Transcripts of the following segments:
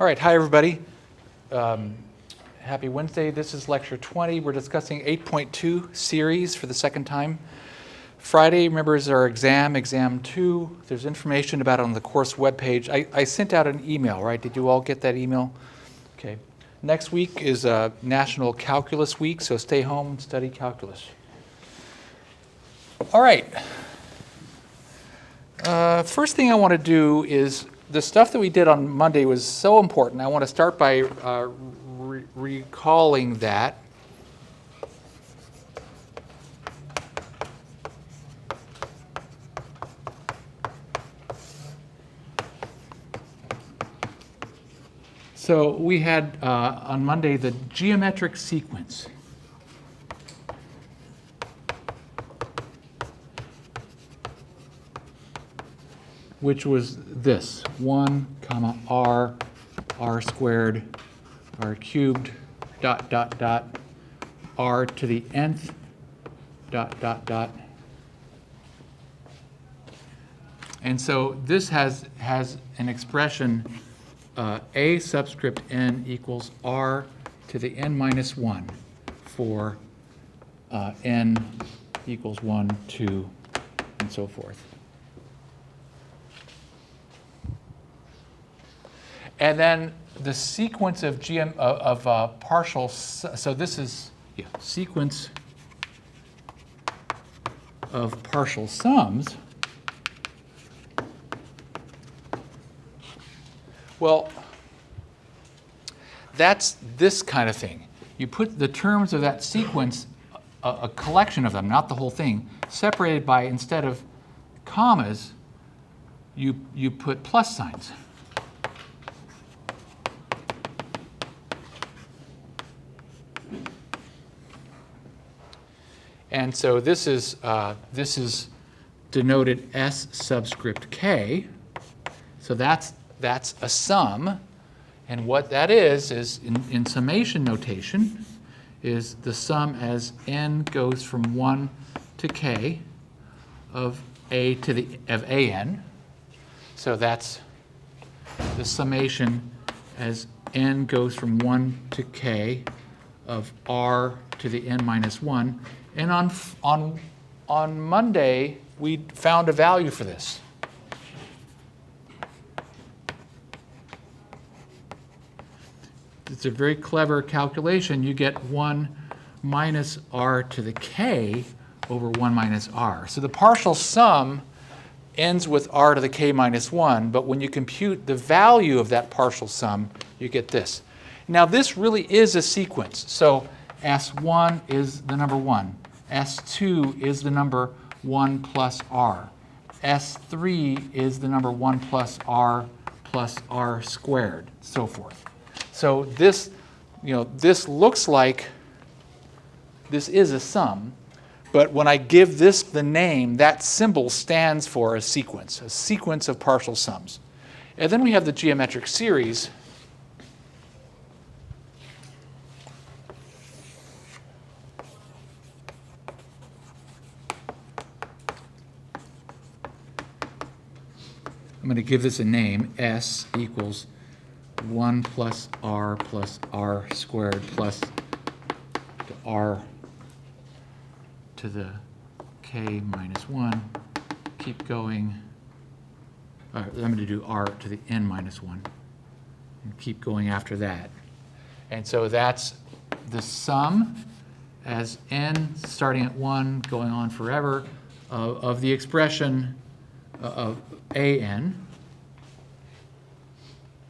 All right, hi everybody. Happy Wednesday. This is lecture 20. We're discussing 8.2 series for the second time. Friday, remember, is our exam 2. There's information about it on the course webpage. I sent out an email, right? Did you all get that email? Okay. Next week is National Calculus Week, so stay home and study calculus. All right. First thing I want to do is, the stuff that we did on Monday was so important. I want to start by recalling that. So we had on Monday the geometric sequence. Which was this, 1, comma, r squared, r cubed, dot, dot, dot, r to the nth, dot, dot, dot. And so this has an expression, a subscript n equals r to the n minus 1 for n equals 1, 2, and so forth. And then the sequence of partial, so this is sequence of partial sums. Well, that's this kind of thing. You put the terms of that sequence, a collection of them, not the whole thing, separated by, instead of commas, you put plus signs. And so this is denoted S subscript K. So that's a sum. And what that is in summation notation, is the sum as n goes from 1 to k of a to the of an. So that's the summation as n goes from 1 to k of r to the n minus 1. And on Monday, we found a value for this. It's a very clever calculation. You get 1 minus r to the k over 1 minus r. So the partial sum ends with r to the k minus 1, but when you compute the value of that partial sum, you get this. Now this really is a sequence. So S1 is the number 1. S2 is the number 1 plus r. S3 is the number 1 plus r squared, so forth. So this, this looks like this is a sum, but when I give this the name, that symbol stands for a sequence of partial sums. And then we have the geometric series. I'm going to give this a name. S equals 1 plus r squared plus the r to the k minus 1. Keep going. I'm going to do r to the n minus 1. And keep going after that. And so that's the sum as n starting at 1, going on forever, of the expression of an.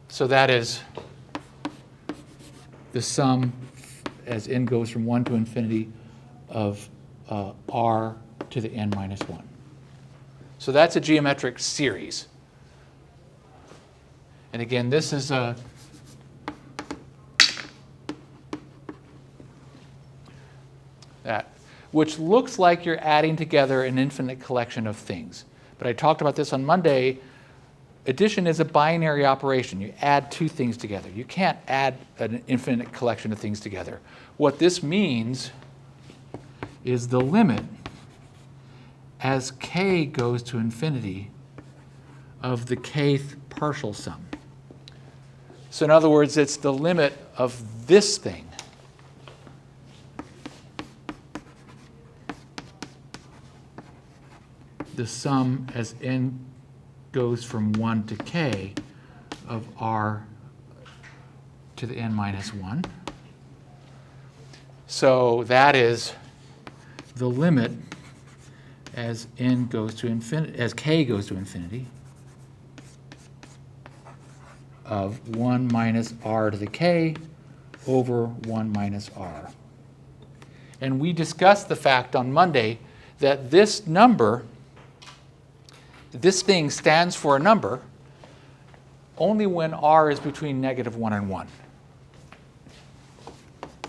So that is the sum as n goes from 1 to infinity of r to the n minus 1. So that's a geometric series. And again, this is that, which looks like you're adding together an infinite collection of things. But I talked about this on Monday. Addition is a binary operation. You add two things together. You can't add an infinite collection of things together. What this means is the limit as k goes to infinity of the kth partial sum. So in other words, it's the limit of this thing. The sum as n goes from 1 to k of r to the n minus 1. So that is the limit as n goes to infinity, as k goes to infinity, of 1 minus r to the k over 1 minus r. And we discussed the fact on Monday that this number, this thing stands for a number only when r is between -1 and 1.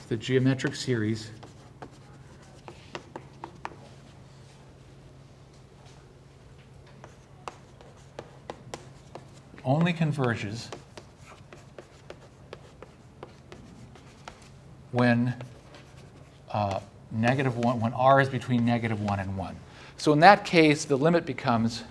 The geometric series only converges when -1, when r is between -1 and 1. So in that case, the limit becomes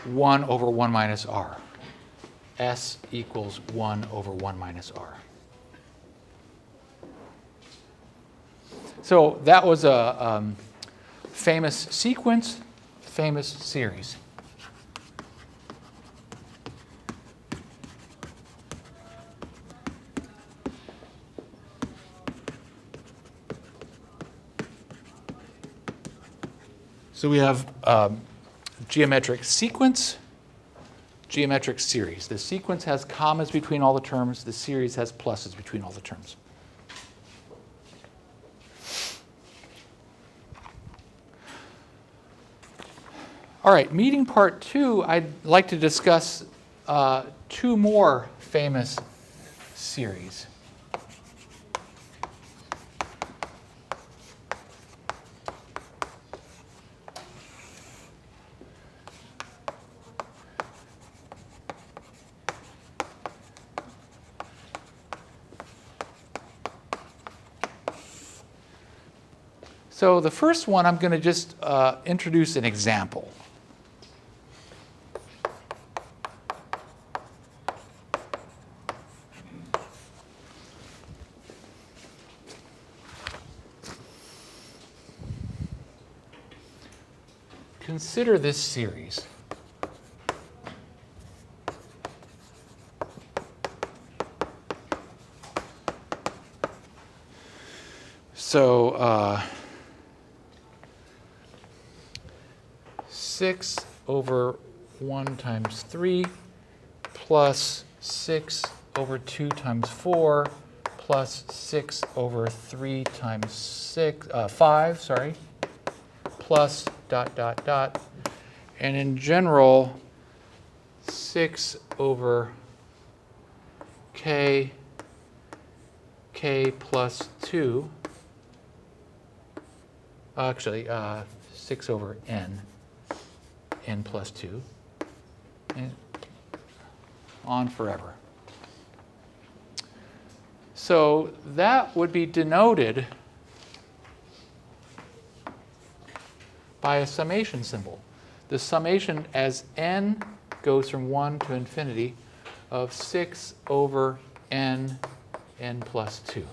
(1 over 1 minus r). S equals 1 over 1 minus r. So that was a famous sequence, famous series. So we have geometric sequence, geometric series. The sequence has commas between all the terms. The series has pluses between all the terms. All right, meeting part 2, I'd like to discuss 2 more famous series. So the first one, I'm going to just introduce an example. Consider this series. So 6 over 1 times 3 plus 6 over 2 times 4 plus 6 over 3 times 5, sorry, plus ... And in general, 6 over k plus 2, actually 6 over n plus 2, and on forever. So that would be denoted by a summation symbol. The summation as n goes from 1 to infinity of 6 over n plus 2.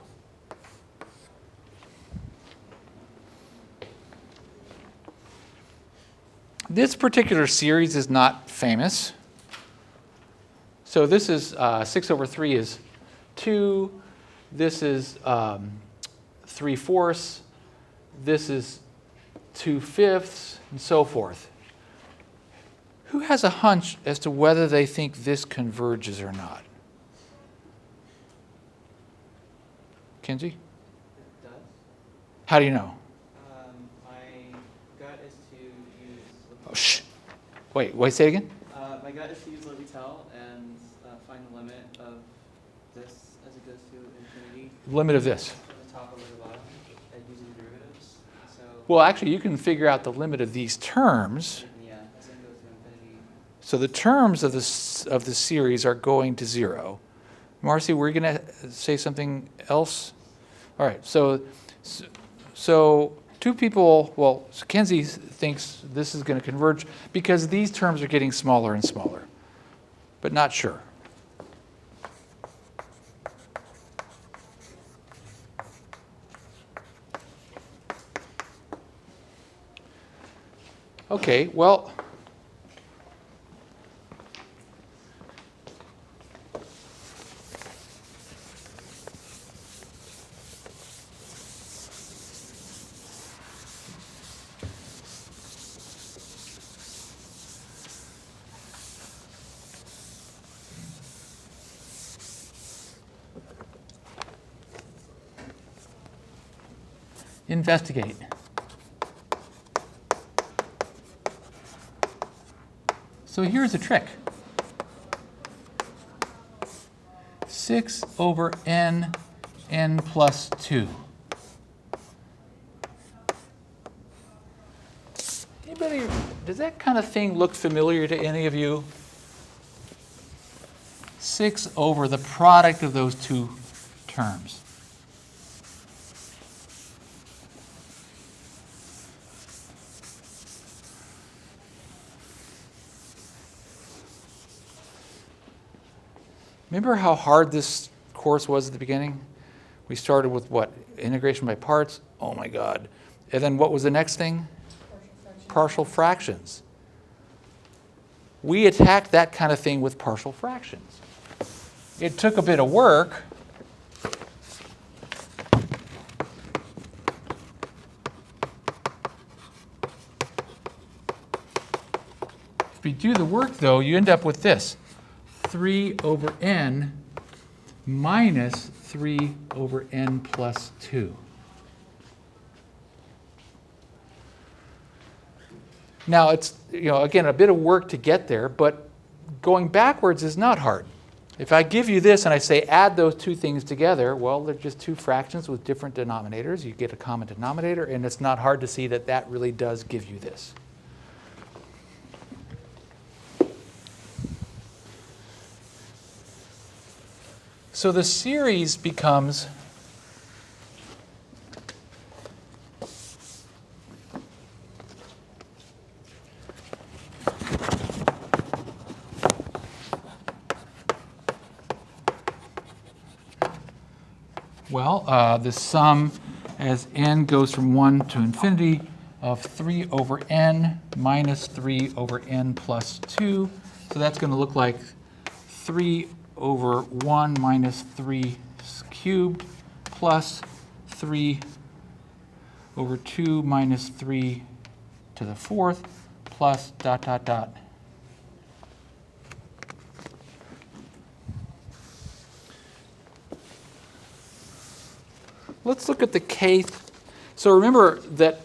This particular series is not famous. So this is 6 over 3 is 2. This is 3/4. This is 2/5, and so forth. Who has a hunch as to whether they think this converges or not? Kinsey? It does. How do you know? My gut is to use... Oh, shh. Wait, say it again? My gut is to use L'Hopital and find the limit of this as it goes to infinity. Limit of this. From the top over the bottom, using derivatives. So, Well, actually, you can figure out the limit of these terms. yeah, as it goes to infinity. So the terms of the series are going to 0. Marcy, were you going to say something else? All right, so two people, well, Kenzie thinks this is going to converge because these terms are getting smaller and smaller, but not sure. Okay, well, investigate. So here's a trick. 6 over n plus 2. Anybody, does that kind of thing look familiar to any of you? 6 over the product of those two terms. Remember how hard this course was at the beginning? We started with what? Integration by parts? Oh my God. And then what was the next thing? Partial fractions. We attacked that kind of thing with partial fractions. It took a bit of work. If we do the work, though, you end up with this. 3 over n minus 3 over n plus 2. Now, it's, again, a bit of work to get there, but going backwards is not hard. If I give you this and I say add those two things together, well, they're just two fractions with different denominators. You get a common denominator, and it's not hard to see that that really does give you this. So the series becomes the sum as n goes from 1 to infinity of 3 over n minus 3 over n plus 2. So that's going to look like 3 over 1 minus 3 cubed plus 3 over 2 minus 3 to the fourth plus dot, dot, dot. Let's look at the kth. So remember that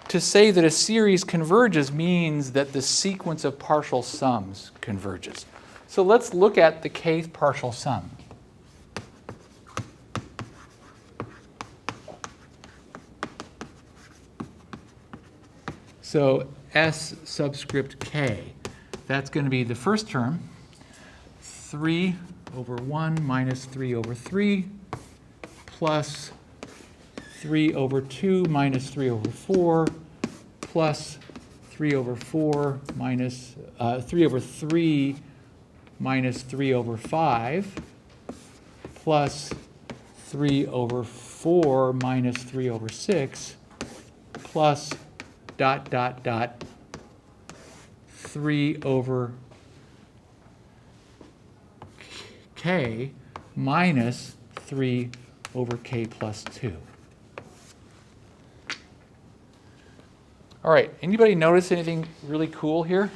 to say that a series converges means that the sequence of partial sums converges. So let's look at the kth partial sum. So S subscript k, that's going to be the first term, 3 over 1 minus 3 over 3 plus 3 over 2 minus 3 over 4 plus 3 over 4 minus 3 over 3 minus 3 over 5 plus 3 over 4 minus 3 over 6 plus dot, dot, dot 3 over k minus 3 over k plus 2. All right, anybody notice anything really cool here?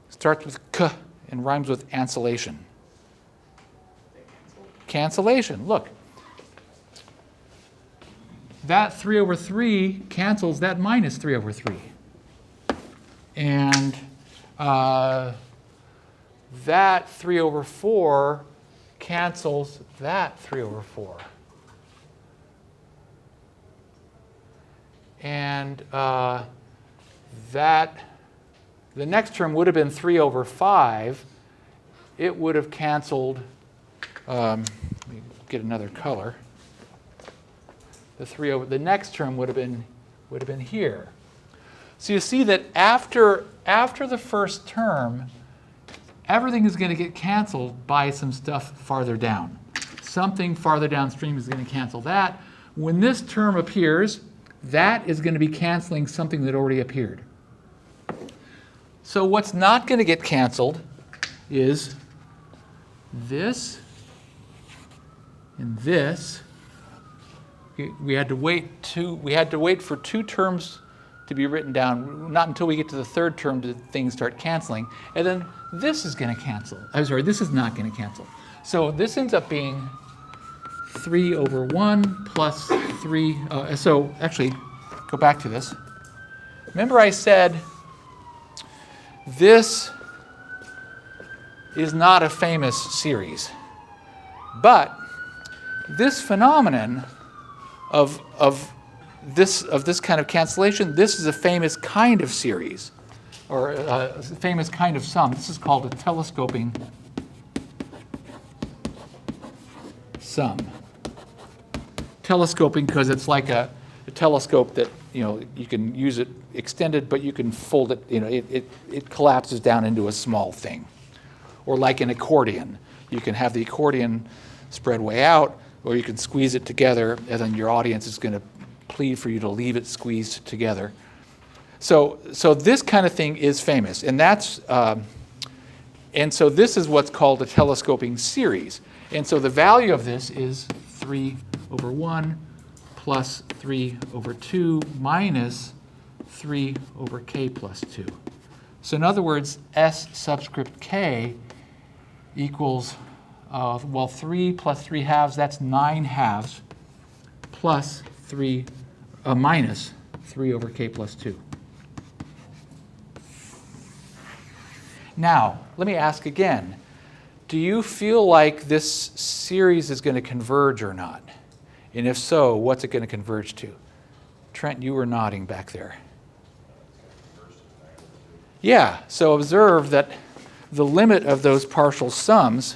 Starts with k and rhymes with ancillation. Cancellation, look. That 3 over 3 cancels that minus 3 over 3. And that 3 over 4 cancels that 3 over 4. And that, the next term would have been 3 over 5. It would have canceled, let me get another color. The next term would have been here. So you see that after the first term, everything is going to get canceled by some stuff farther down. Something farther downstream is going to cancel that. When this term appears, that is going to be canceling something that already appeared. So what's not going to get canceled is this and this. We had to wait for 2 terms to be written down. Not until we get to the third term do things start canceling. And then this is going to cancel. I'm sorry, this is not going to cancel. So this ends up being 3 over 1 plus 3. So actually, go back to this. Remember I said this is not a famous series. But this phenomenon of this kind of cancellation, this is a famous kind of series, or a famous kind of sum. This is called a telescoping sum. Telescoping because it's like a telescope that, you can use it extended, but you can fold it, it collapses down into a small thing. Or like an accordion. You can have the accordion spread way out, or you can squeeze it together, and then your audience is going to plead for you to leave it squeezed together. So this kind of thing is famous, and so this is what's called a telescoping series. And so the value of this is 3 over 1 plus 3 over 2 minus 3 over k plus 2. So in other words, S subscript k equals 3 plus 3 halves, that's 9 halves, plus 3, minus 3 over k plus 2. Now, let me ask again. Do you feel like this series is going to converge or not? And if so, what's it going to converge to? Trent, you were nodding back there. Yeah, so observe that the limit of those partial sums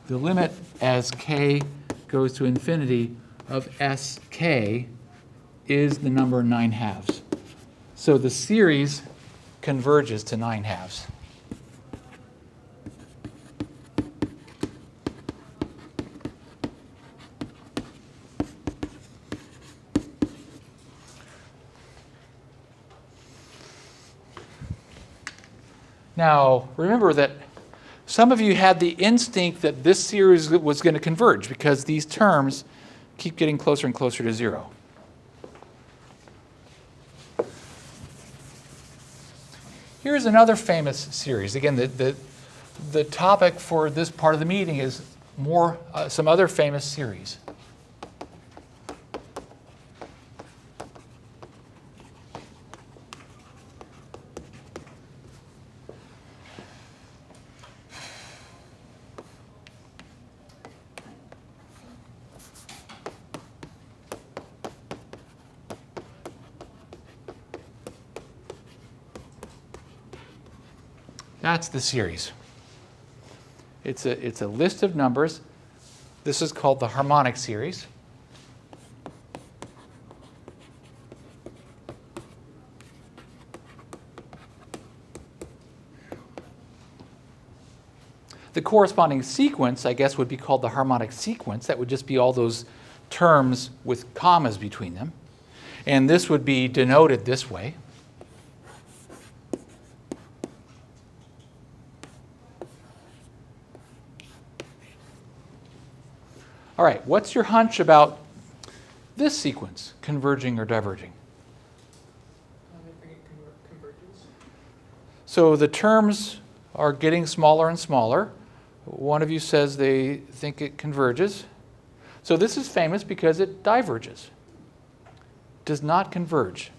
the limit as k goes to infinity of sk is the number 9 halves. So the series converges to 9 halves. Now, remember that some of you had the instinct that this series was going to converge because these terms keep getting closer and closer to 0. Here's another famous series. Again, the topic for this part of the meeting is some other famous series. That's the series. It's a list of numbers. This is called the harmonic series. The corresponding sequence, I guess, would be called the harmonic sequence. That would just be all those terms with commas between them. And this would be denoted this way. All right, what's your hunch about this sequence, converging or diverging? I think it converges. So the terms are getting smaller and smaller. One of you says they think it converges. So this is famous because it diverges. Does not converge.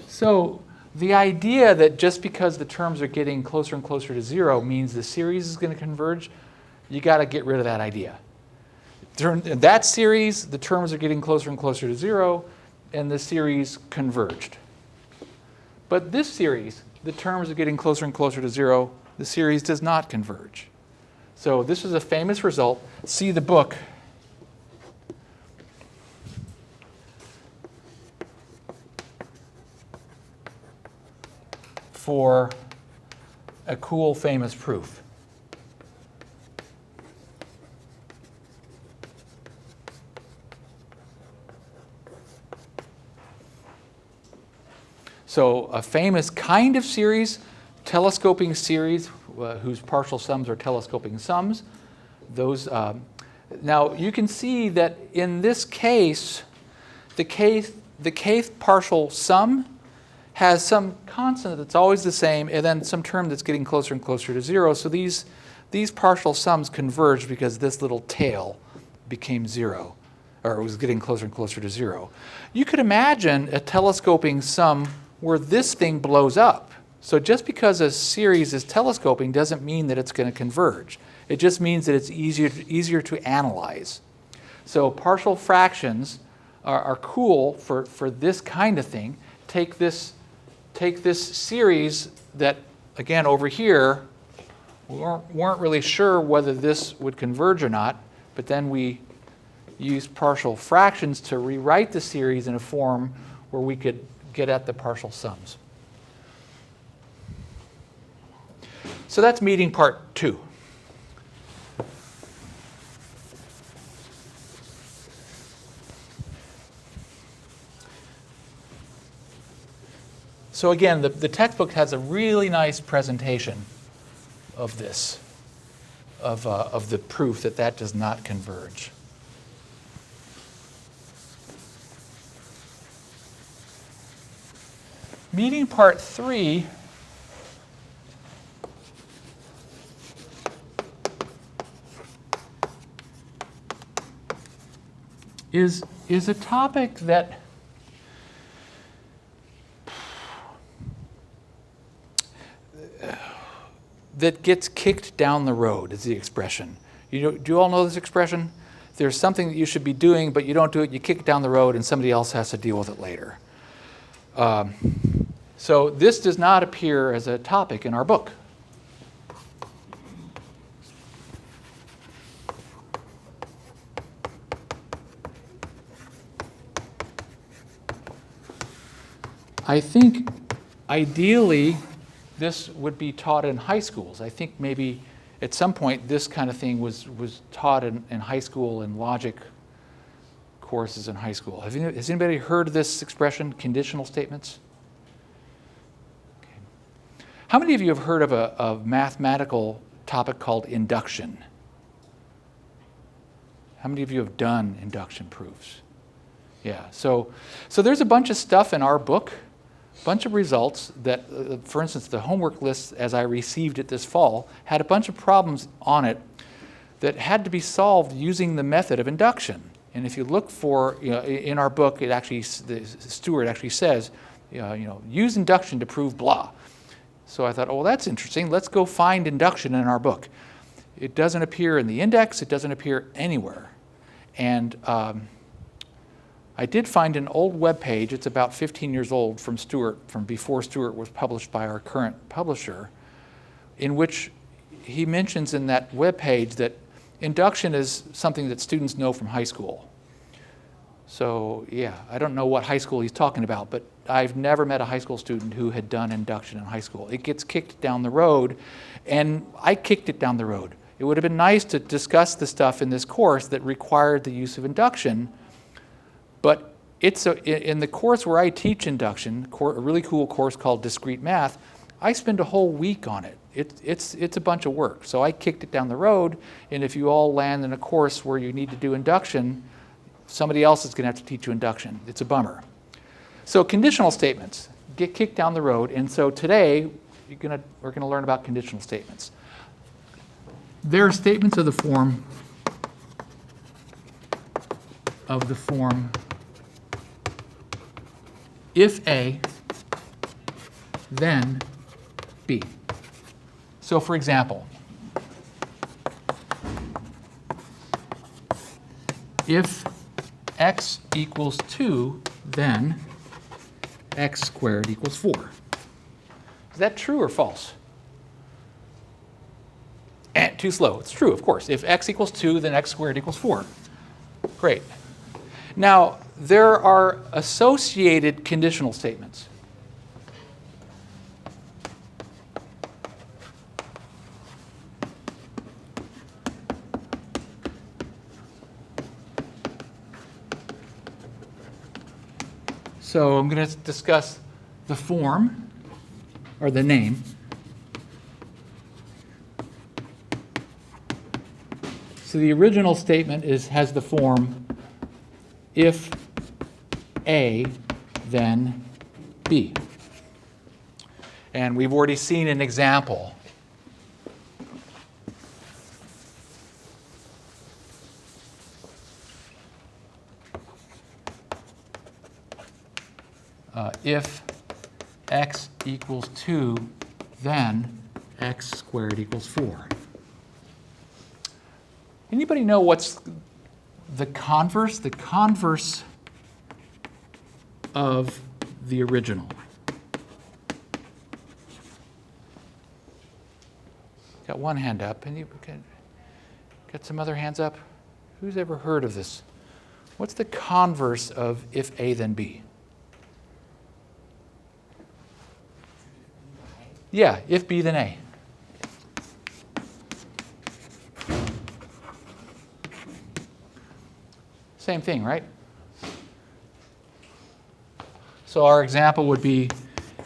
So the idea that just because the terms are getting closer and closer to zero means the series is going to converge, you got to get rid of that idea. In that series, the terms are getting closer and closer to zero, and the series converged. But this series, the terms are getting closer and closer to zero, the series does not converge. So this is a famous result. See the book. For a cool, famous proof. So a famous kind of series, telescoping series, whose partial sums are telescoping sums. Those, now you can see that in this case, the kth partial sum has some constant that's always the same, and then some term that's getting closer and closer to zero. So these partial sums converge because this little tail became zero, or it was getting closer and closer to zero. You could imagine a telescoping sum where this thing blows up. So just because a series is telescoping doesn't mean that it's going to converge. It just means that it's easier to analyze. So partial fractions are cool for this kind of thing. Take this series that, again, over here, we weren't really sure whether this would converge or not, but then we used partial fractions to rewrite the series in a form where we could get at the partial sums. So that's meeting part 2. So again, the textbook has a really nice presentation of this, of the proof that does not converge. Meeting part 3 is a topic that gets kicked down the road, is the expression. Do you all know this expression? There's something that you should be doing, but you don't do it, you kick it down the road, and somebody else has to deal with it later. So this does not appear as a topic in our book. I think ideally this would be taught in high schools. I think maybe at some point this kind of thing was taught in high school in logic courses in high school. Has anybody heard this expression, conditional statements? Okay. How many of you have heard of a mathematical topic called induction? How many of you have done induction proofs? Yeah, so there's a bunch of stuff in our book, a bunch of results that, for instance, the homework list as I received it this fall had a bunch of problems on it that had to be solved using the method of induction. And if you look for, in our book, it actually, Stewart actually says, use induction to prove blah. So I thought, oh, well, that's interesting. Let's go find induction in our book. It doesn't appear in the index. It doesn't appear anywhere. And I did find an old web page. It's about 15 years old from Stewart, from before Stewart was published by our current publisher, in which he mentions in that web page that induction is something that students know from high school. So yeah, I don't know what high school he's talking about, but I've never met a high school student who had done induction in high school. It gets kicked down the road, and I kicked it down the road. It would have been nice to discuss the stuff in this course that required the use of induction, but in the course where I teach induction, a really cool course called Discrete Math, I spend a whole week on it. It's a bunch of work. So I kicked it down the road, and if you all land in a course where you need to do induction, somebody else is going to have to teach you induction. It's a bummer. So conditional statements get kicked down the road, and so today we're going to learn about conditional statements. There are statements of the form if A, then B. So for example, if x equals 2, then x squared equals 4. Is that true or false? And too slow. It's true, of course. If x equals 2, then x squared equals 4. Great. Now, there are associated conditional statements. So I'm going to discuss the form, or the name. So the original statement has the form, if A, then B. And we've already seen an example. If x equals 2, then x squared equals 4. Anybody know what's the converse? The converse of the original. Got one hand up, and you got some other hands up. Who's ever heard of this? What's the converse of if A then B? Yeah, if B then A. Same thing, right? So our example would be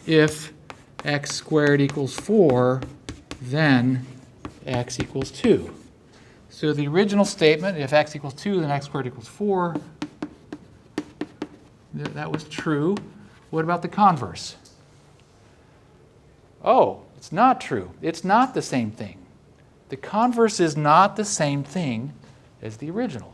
if x squared equals 4, then x equals 2. So the original statement, if x equals 2, then x squared equals 4, that was true. What about the converse? Oh, it's not true. It's not the same thing. The converse is not the same thing as the original.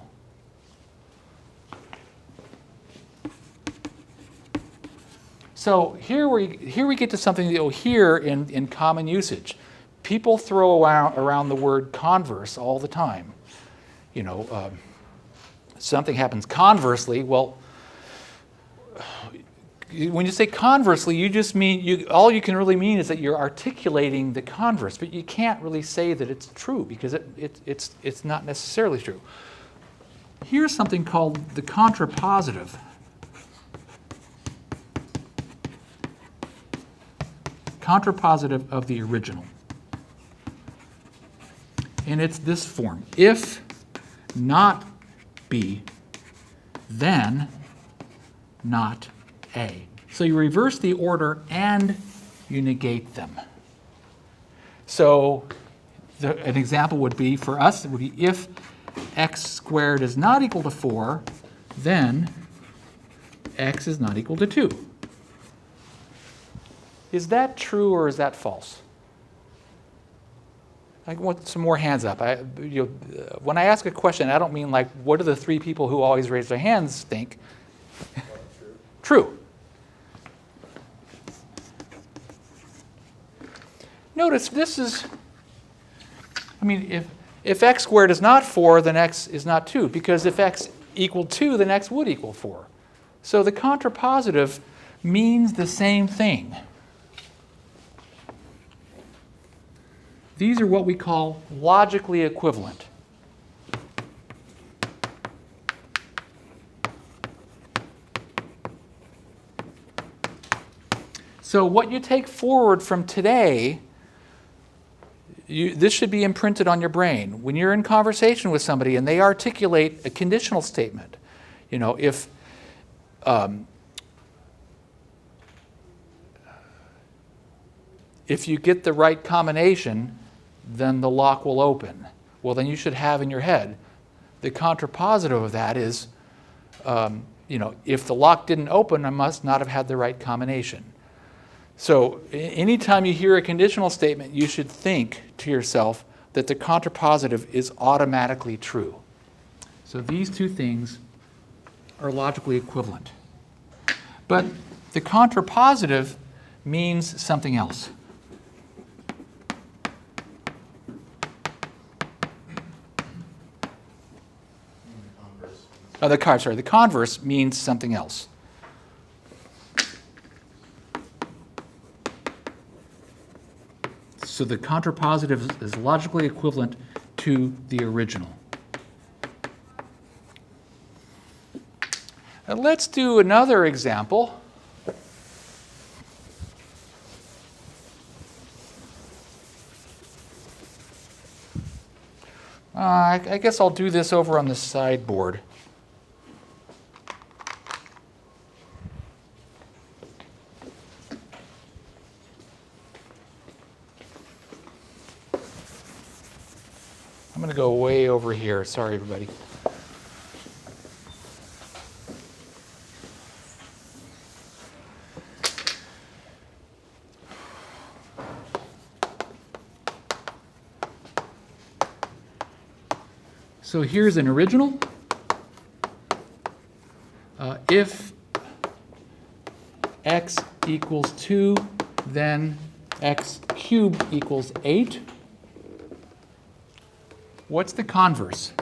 So here we get to something that you'll hear in common usage. People throw around the word converse all the time. You know, something happens conversely. Well, when you say conversely, you just mean, all you can really mean is that you're articulating the converse, but you can't really say that it's true because it's not necessarily true. Here's something called the contrapositive. Contrapositive of the original. And it's this form. If not B, then not A. So you reverse the order and you negate them. So an example would be, for us, it would be if x squared is not equal to 4, then x is not equal to 2. Is that true or is that false? I want some more hands up. When I ask a question, I don't mean like, what do the 3 people who always raise their hands think? True. Notice this is, I mean, if x squared is not 4, then x is not 2. Because if x equaled 2, then x would equal 4. So the contrapositive means the same thing. These are what we call logically equivalent. So what you take forward from today, this should be imprinted on your brain. When you're in conversation with somebody and they articulate a conditional statement, you know, if you get the right combination, then the lock will open. Well, then you should have in your head, the contrapositive of that is, if the lock didn't open, I must not have had the right combination. So anytime you hear a conditional statement, you should think to yourself that the contrapositive is automatically true. So these two things are logically equivalent. But the contrapositive means something else. The converse means something else. So the contrapositive is logically equivalent to the original. And let's do another example. I guess I'll do this over on the sideboard. I'm going to go way over here. Sorry, everybody. So here's an original. If x equals 2, then x cubed equals 8. What's the converse?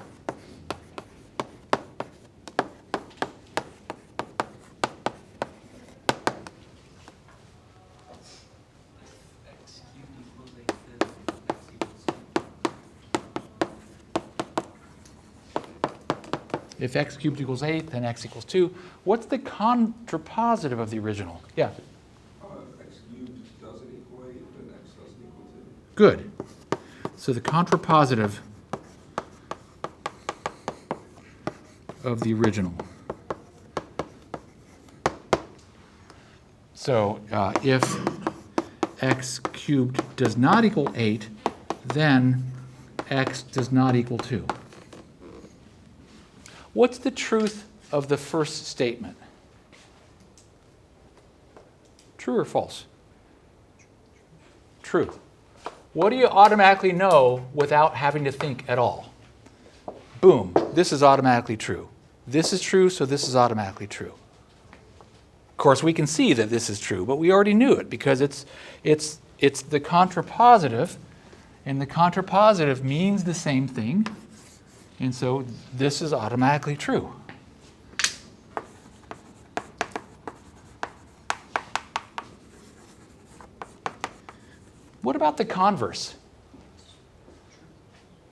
If x cubed equals 8, then x equals 2. What's the contrapositive of the original? Yeah? X cubed doesn't equal 8, then x doesn't equal 2. Good. So the contrapositive of the original. So if x cubed does not equal 8, then x does not equal 2. What's the truth of the first statement? True or false? True. What do you automatically know without having to think at all? Boom, this is automatically true. This is true, so this is automatically true. Of course, we can see that this is true, but we already knew it because it's the contrapositive, and the contrapositive means the same thing. And so this is automatically true. What about the converse?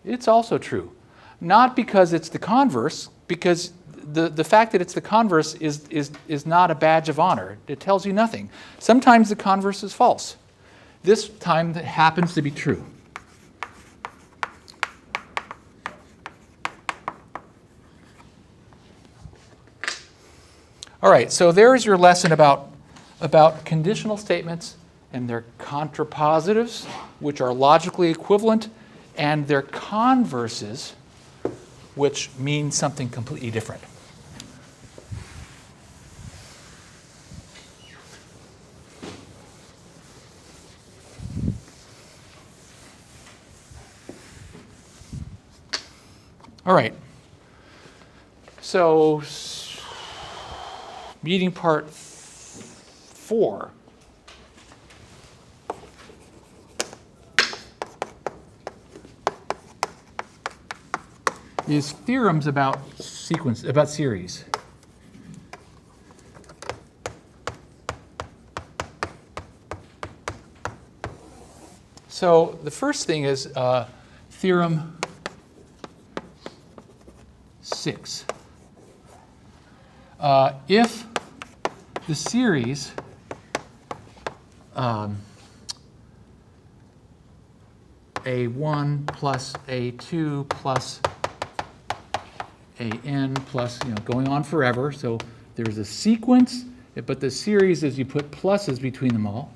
It's also true. Not because it's the converse, because the fact that it's the converse is not a badge of honor. It tells you nothing. Sometimes the converse is false. This time that happens to be true. All right, so there's your lesson about conditional statements and their contrapositives, which are logically equivalent, and their converses, which mean something completely different. All right, so meeting part 4. Is theorems about series. So the first thing is theorem 6. If the series A1 plus A2 plus AN plus, going on forever. So there's a sequence, but the series is you put pluses between them all.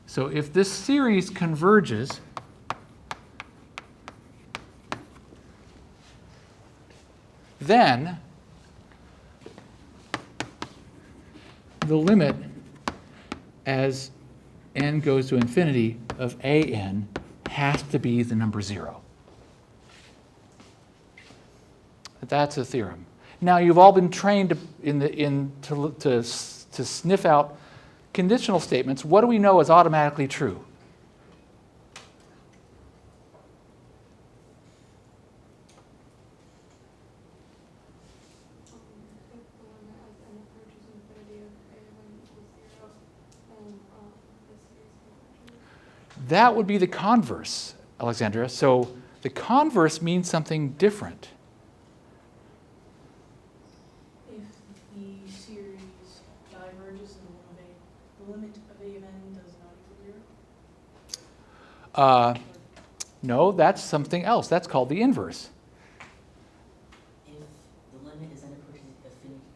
So if this series converges, then the limit as n goes to infinity of an has to be the number 0. That's a theorem. Now, you've all been trained to sniff out conditional statements. What do we know is automatically true? That would be the converse, Alexandra. So the converse means something different. If the series diverges in the limit of a of n does not equal 0? No, that's something else. That's called the inverse. If the limit as n approaches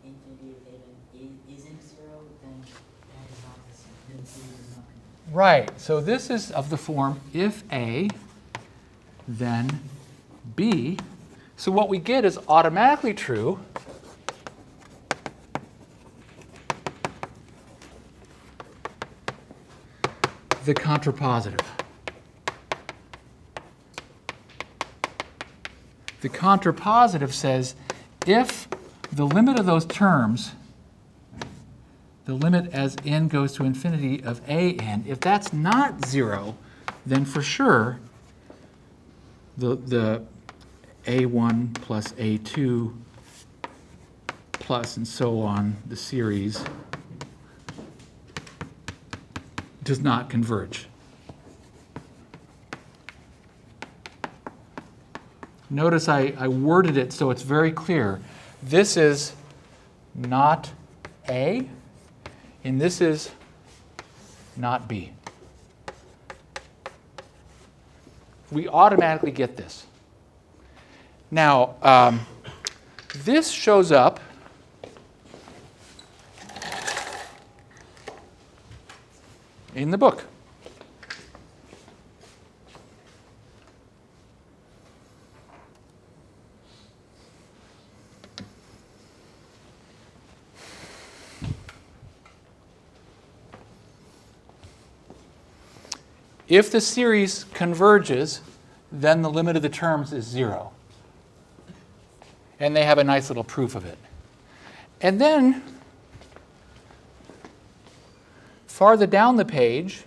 infinity of a of n isn't 0, then that is not the same. Then the series is not convergent. Right. So this is of the form if A, then B. So what we get is automatically true. The contrapositive. The contrapositive says if the limit of those terms, the limit as n goes to infinity of an, if that's not 0, then for sure the a1 plus a2 plus and so on, the series, does not converge. Notice I worded it so it's very clear. This is not A, and this is not B. We automatically get this. Now, this shows up in the book. If the series converges, then the limit of the terms is 0. And they have a nice little proof of it. And then, farther down the page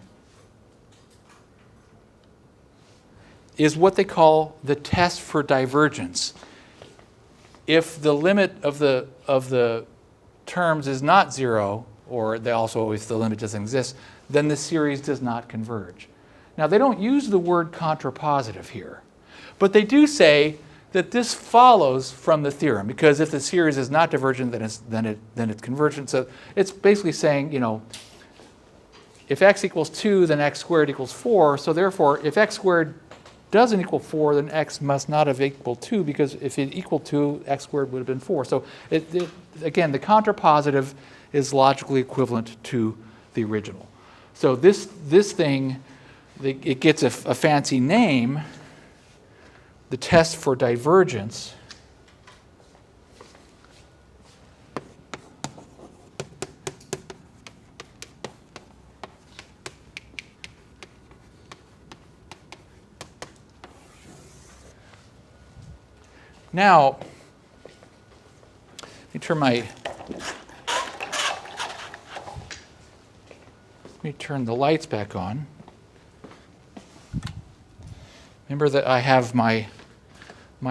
is what they call the test for divergence. If the limit of the terms is not 0, or they also if the limit doesn't exist, then the series does not converge. Now, they don't use the word contrapositive here, but they do say that this follows from the theorem, because if the series is not divergent, then it's convergent. So it's basically saying, you know, if x equals 2, then x squared equals 4. So therefore, if x squared doesn't equal 4, then x must not have equaled 2, because if it equaled 2, x squared would have been 4. So again, the contrapositive is logically equivalent to the original. So this thing, it gets a fancy name, the test for divergence. Now, let me turn the lights back on. Remember that I have my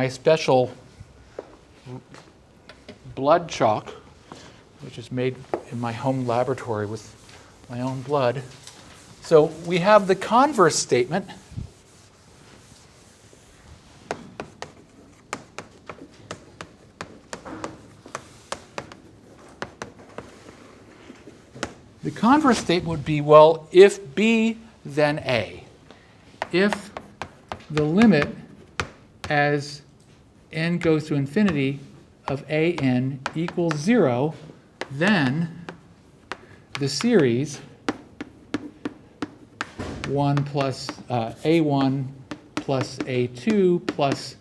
special blood chalk, which is made in my home laboratory with my own blood. So we have the converse statement. The converse statement would be, well, if B, then A. If the limit as n goes to infinity of an equals 0, then the series 1 plus a1 plus a2 plus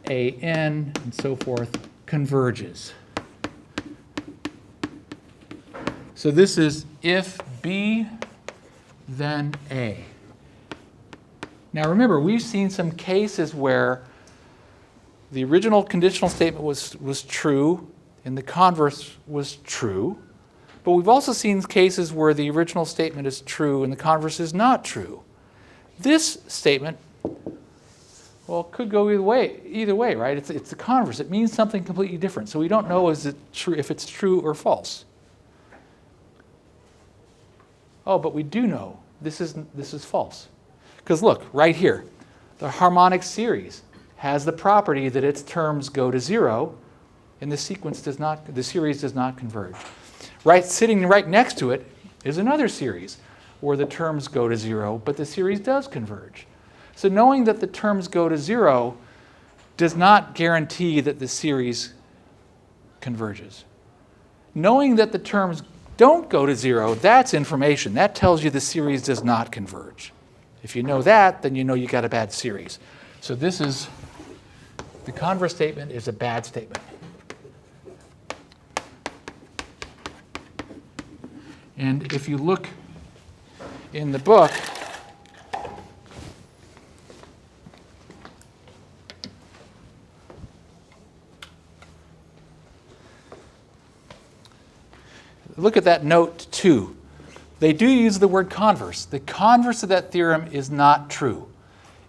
an and so forth converges. So this is if B, then A. Now remember, we've seen some cases where the original conditional statement was true and the converse was true. But we've also seen cases where the original statement is true and the converse is not true. This statement, well, could go either way, right? It's the converse. It means something completely different. So we don't know if it's true or false. Oh, but we do know this is false. Because look, right here, the harmonic series has the property that its terms go to 0, and the series does not converge. Right, sitting right next to it is another series where the terms go to 0, but the series does converge. So knowing that the terms go to 0 does not guarantee that the series converges. Knowing that the terms don't go to 0, that's information. That tells you the series does not converge. If you know that, then you know you got a bad series. So the converse statement is a bad statement. And if you look in the book, look at that note 2. They do use the word converse. The converse of that theorem is not true.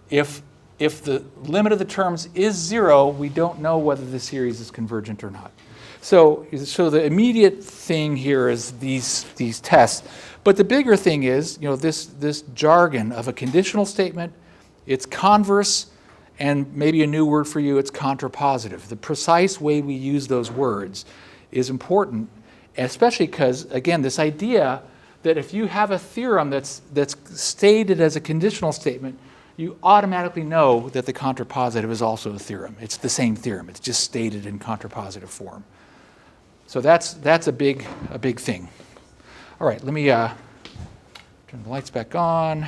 If the limit of the terms is 0, we don't know whether the series is convergent or not. So the immediate thing here is these tests. But the bigger thing is, this jargon of a conditional statement, it's converse, and maybe a new word for you, it's contrapositive. The precise way we use those words is important, especially because, again, this idea that if you have a theorem that's stated as a conditional statement, you automatically know that the contrapositive is also a theorem. It's the same theorem. It's just stated in contrapositive form. So that's a big thing. All right, let me turn the lights back on.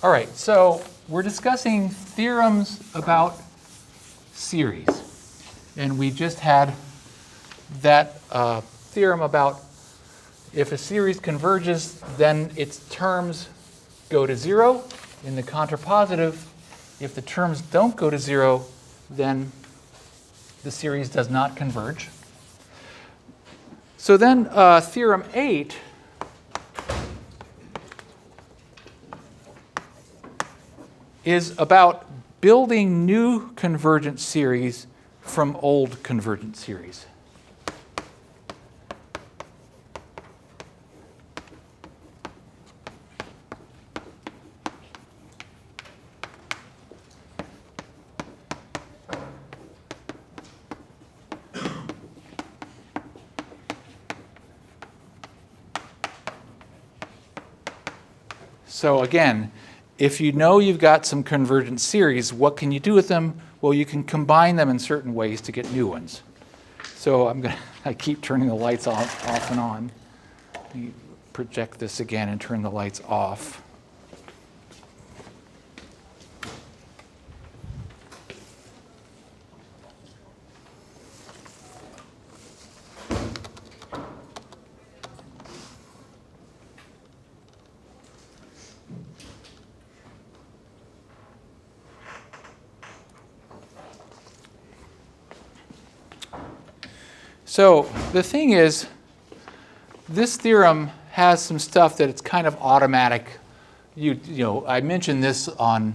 All right, so we're discussing theorems about series. And we just had that theorem about if a series converges, then its terms go to 0. In the contrapositive, if the terms don't go to 0, then the series does not converge. So then theorem 8 is about building new convergent series from old convergent series. So again, if you know you've got some convergent series, what can you do with them? Well, you can combine them in certain ways to get new ones. So I keep turning the lights off and on. Let me project this again and turn the lights off. So the thing is, this theorem has some stuff that it's kind of automatic. I mentioned this on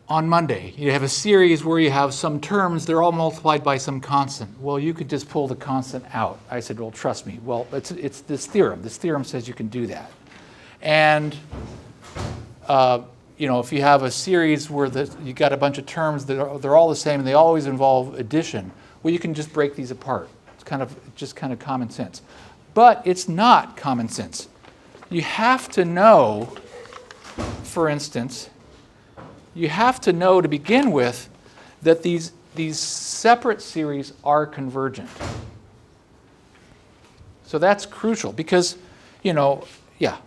on Monday, you have a series where you have some terms, they're all multiplied by some constant. Well, you could just pull the constant out. I said, well, trust me. Well, it's this theorem. This theorem says you can do that. And, if you have a series where you got a bunch of terms that they're all the same and they always involve addition, well, you can just break these apart. It's just kind of common sense. But it's not common sense. You have to know, for instance, you have to know to begin with that these separate series are convergent. So that's crucial because, yeah.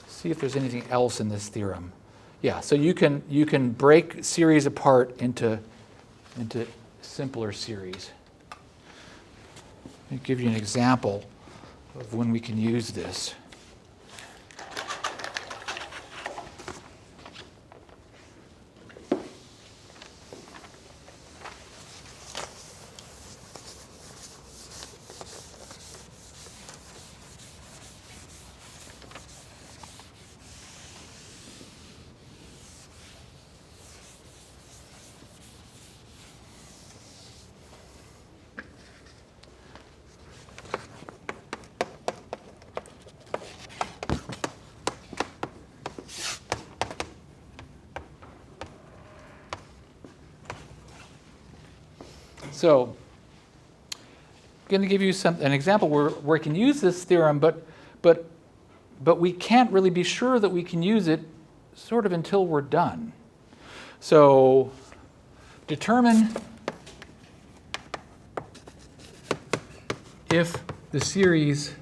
See if there's anything else in this theorem. Yeah, so you can break series apart into simpler series. Let me give you an example of when we can use this. So, I'm going to give you an example where we can use this theorem, but we can't really be sure that we can use it sort of until we're done. So, determine if the series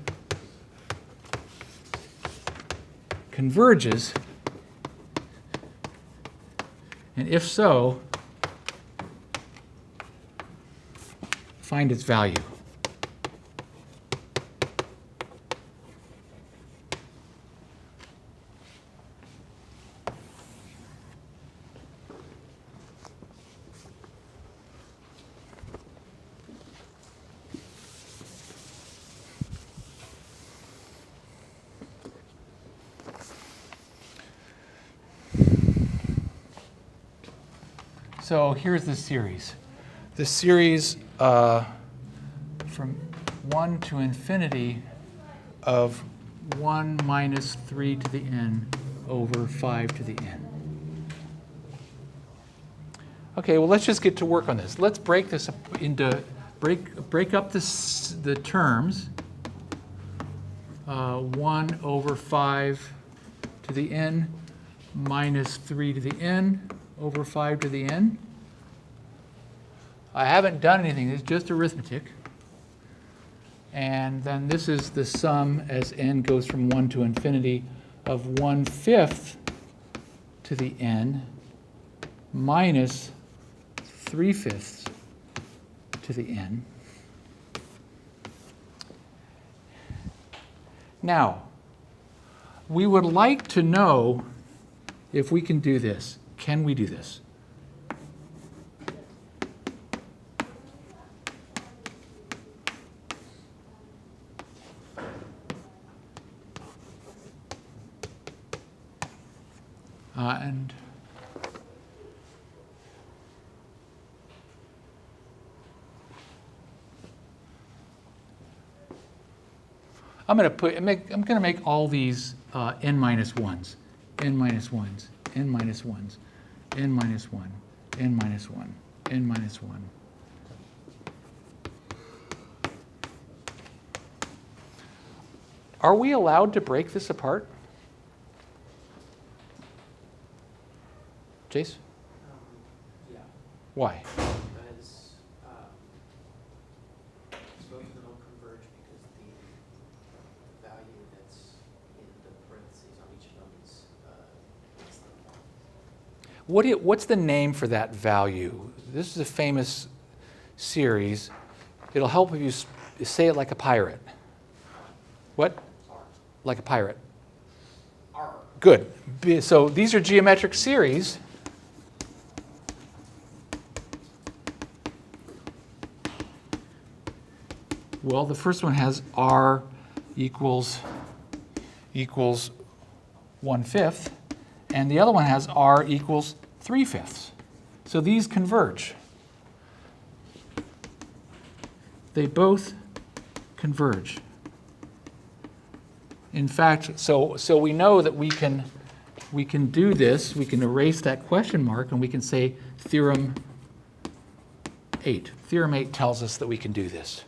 converges, and if so, find its value. So here's the series. The series from 1 to infinity of 1 minus 3 to the n over 5 to the n. Okay, well, let's just get to work on this. Let's break this up into, break up the terms. 1 over 5 to the n minus 3 to the n over 5 to the n. I haven't done anything, it's just arithmetic. And then this is the sum as n goes from 1 to infinity of 1/5 to the n minus 3/5 to the n. Now, we would like to know if we can do this. Can we do this? And I'm going to make all these n minus 1s, n minus 1s, n minus 1s, n minus 1, n minus 1, n minus 1. Are we allowed to break this apart? Jace? Yeah, Why? because both of them will converge because the value that's in the parentheses on each of them is less than 1. What's the name for that value? This is a famous series. It'll help if you say it like a pirate. What? R. Like a pirate. R. Good. So these are geometric series. Well, the first one has r equals 1/5, and the other one has r equals 3/5. So these converge. They both converge. In fact, so we know that we can do this. We can erase that question mark, and we can say theorem 8. Theorem 8 tells us that we can do this.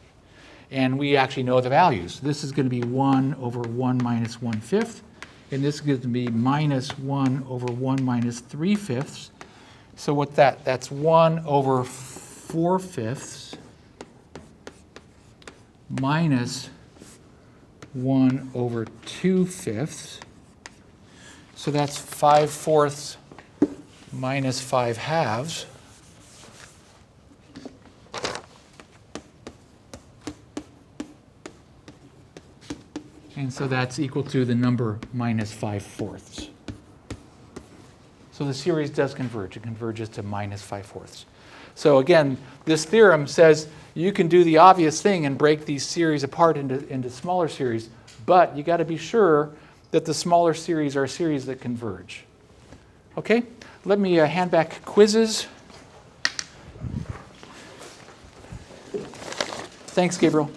And we actually know the values. This is going to be 1 over 1 minus 1/5, and this is going to be minus 1 over 1 minus 3/5. So what that's 1 over 4/5 minus 1 over 2/5. So that's 5/4 minus 5/2. And so that's equal to the number minus 5/4. So the series does converge. It converges to minus 5/4. So again, this theorem says you can do the obvious thing and break these series apart into smaller series, but you got to be sure that the smaller series are series that converge. Okay, let me hand back quizzes. Thanks, Gabriel.